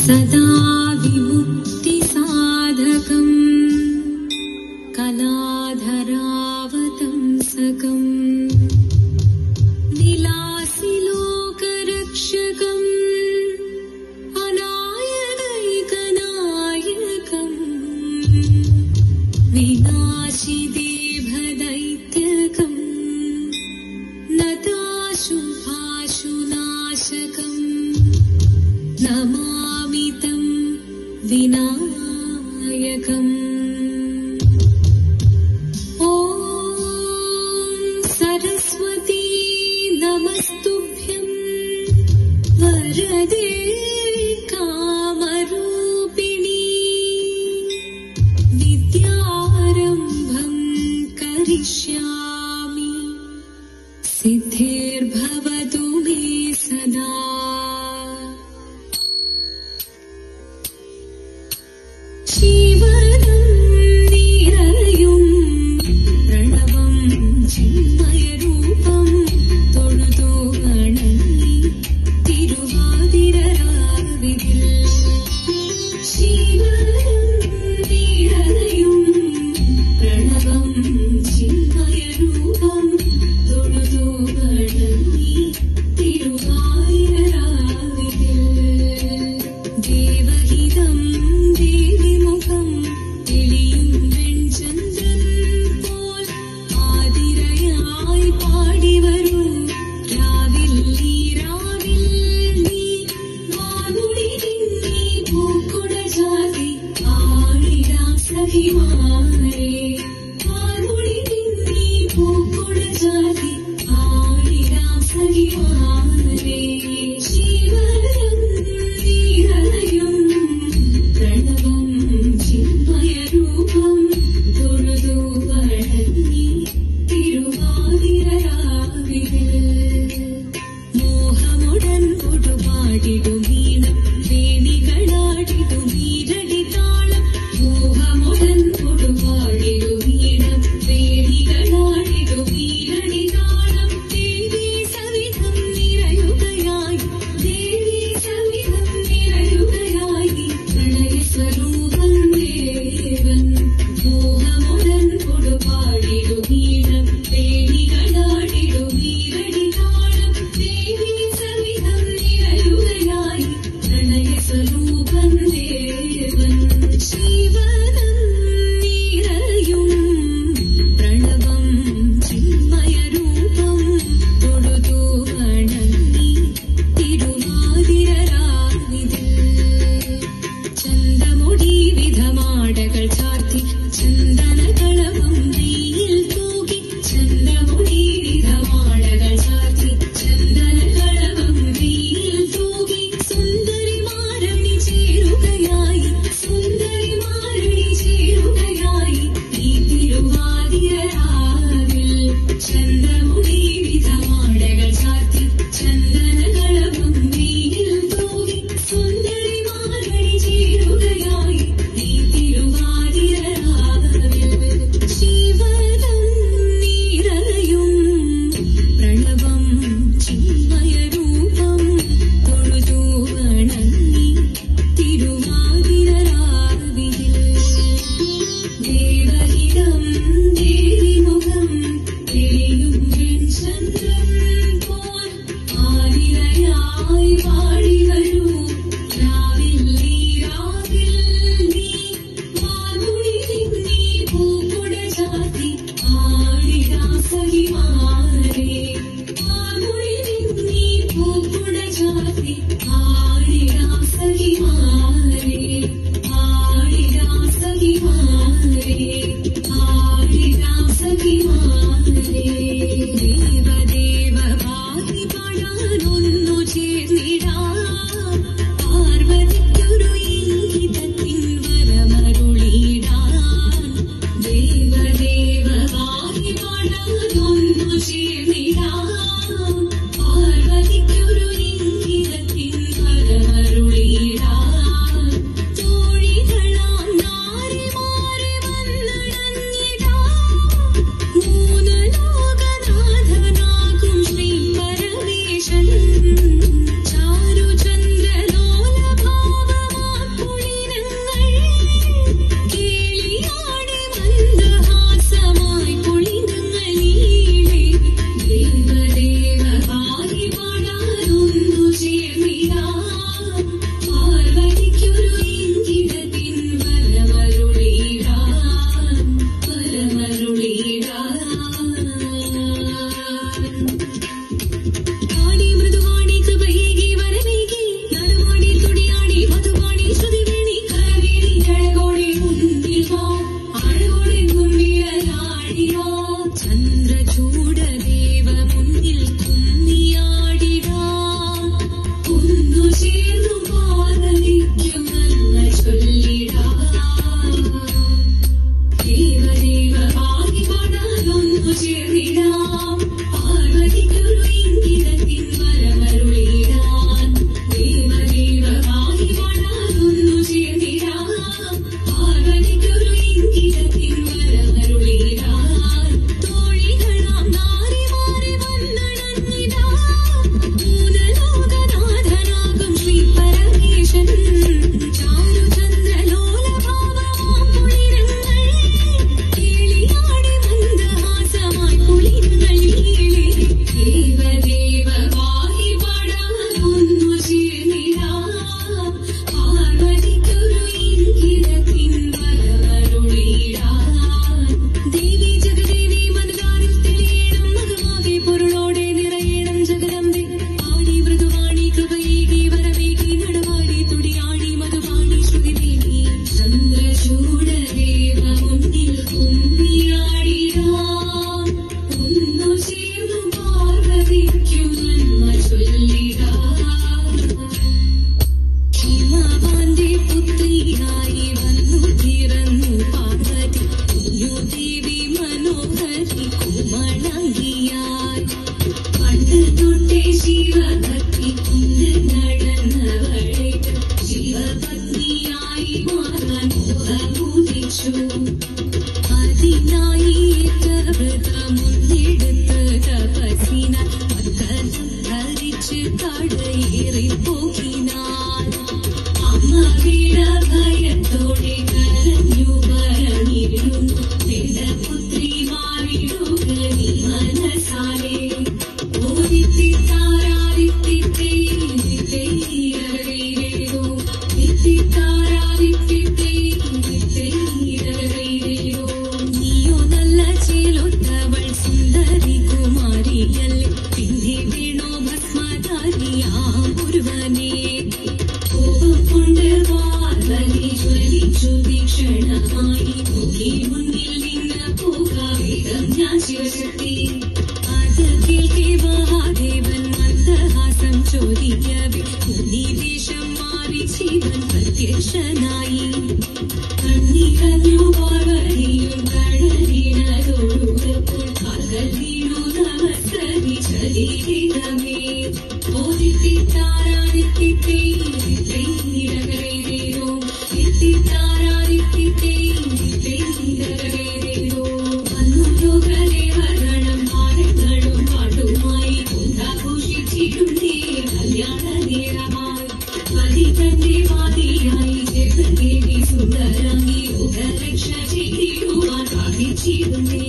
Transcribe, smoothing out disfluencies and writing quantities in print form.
सदा विमुक्तिसाधकं कलाधरावतंसकं विलासिलोकरक्षकम् अनायकैकनायकं विनाशिदेभदैत्यकं नताशुभाशुनाशकम् नमामि तं विनायकम्। ॐ सरस्वती नमस्तुभ्यं वरदे कामरूपिणी विद्यारम्भं करिष्यामि सिद्धिर्भवतु मे सदा। जीवनं निरयुं प्रणवं चिन्मयरूपं തൊഴുതു വണങ്ങി തിരുവാതിരരാവിതിൽ ജീവനം നിറയും പ്രണവം ചിന്മയരൂപം തൊഴുതു വണങ്ങി തിരുവാതിരരാവിതിൽ ദേവഹിതം ദേവിമുഖം തെളിയും വെൺചന്ദ്രൻ പോൽ ആതിരയായി പാടിവരൂ രാവിൽ നീ വാനുടി നീ പൂക്കുട ചാർത്തി ആടിടാം സഖിമാരെ വാനുടി നീ പൂക്കുട ചാർത്തി ആടിടാം സഖിമാരെ ജീവനം നിറയും പ്രണവം ചിന്മയരൂപം തൊഴുതു വണങ്ങി തിരുവാതിരരാവിതിൽ മോഹമുടൻ കൊടുപാടിടും ഈണം വേണികളാടിടും ഈരടി താളം മോഹമുടൻ കൊടുപാടിടും ഈണം വേണികളാടിടും ഈരടി താളം ദേവി സവിധം നിറയുകയായി ദേവി സവിധം നിറയുകയായി പ്രണയസ്വരൂപം ദേവൻ മോഹമുടൻ കൊടുപാടിടും ഈണം വേണികളാടിടും ഈരടി താളം ദേവി സവിധം നിറയുകയായി പ്രണയസ്വരൂപം ദേവൻ ജീവനം നിറയും പ്രണവം ചിന്മയരൂപം തൊഴുതു വണങ്ങി തിരുവാതിരരാവിതിൽ ചന്തമുടി വിധമാടകൾ ചാർത്തി ചന്ദനകളവും നെയ്യിൽ തൂകി ചന്തമുടി വിധമാടകൾ ചാർത്തി ചന്ദനകളവും നെയ്യിൽ തൂകി സുന്ദരിമാരണി ചേരുകയായി സുന്ദരിമാരണി ചേരുകയായി ഈ തിരുവാതിരരാവിൽ ചന്തമുടി വിധമാടകൾ ചാർത്തി ചന്ദനകളവും നെയ്യിൽ തൂകി സുന്ദരിമാരണി ചേരുകയായി ഈ തിരുവാതിരരാവിൽ ജീവനം നിറയും പ്രണവം ചിന്മയരൂപം തൊഴുതു വണങ്ങി തിരുവാതിരരാവിതിൽ ദേവഹിതം ദേവിമുഖം തെളിയും വെൺചന്ദ്രൻ പോൽ ആതിരയായി പാടിവരൂ രാവിൽ നീ വാനുടി നീ പൂക്കുട ചാർത്തി ആടിടാം സഖിമാരെ വാനുടി നീ പൂക്കുട ചാർത്തി ആടിടാം സഖിമാരെ ആടിടാം സഖിമാരെ ആടിടാം സഖിമാരെ ദേവദേവ ഭാഗ്യ പാടാനൊന്നു ചേർന്നിടാം പാർവതിക്കൊരു ഇംഗിതത്തിൻ വരമരുളിടാൻ ദേവദേവ ഭാഗ്യ പാടാനൊന്നു ചേർന്നിടാം പാർവതിക്കൊരു ഇംഗിതത്തിൻ വരമരുളിടാൻ പർവ്വതമുന്നെടുത്ത് തപസ്സിനാൽ പർവ്വതം ധരിച്ച് കടയേറി പോകിനാൾ. അമ്മ വീണ ഭയത്തോടെ കരഞ്ഞു പറഞ്ഞിരുന്നു, എന്റെ പുത്രി മാറിടുക നീ മനസാലെ. നീയോ നല്ല ചേലൊത്തവൾ സുന്ദരി കുമാരിയല്ലേ, പിന്നെ വേണോ ഭസ്മധാരിയാം ഒരുവനെ. കോപം കൊണ്ട് പാർവതി ജ്വലിച്ചു തീക്ഷണമായി, നോക്കി മുന്നിൽ നിന്ന് പോകാവേഗം ഞാൻ ശിവശക്തി. അത് കേൾക്കെ മഹാദേവൻ മന്ദഹാസം ചോദിക്കവേ, മുനിവേഷം മാറി ശിവൻ പ്രത്യക്ഷനായി. കണ്ണിറഞ്ഞു പാർവതിയും കടലിനോടുകപ്പോൾ കാൽകൾ വീണു നമസ്കരി ശരീരമേ. സുന്ദരാംഗി യോഗരക്ഷ ചെയ്തിടുവാൻ സാധിച്ചിരുന്നേ.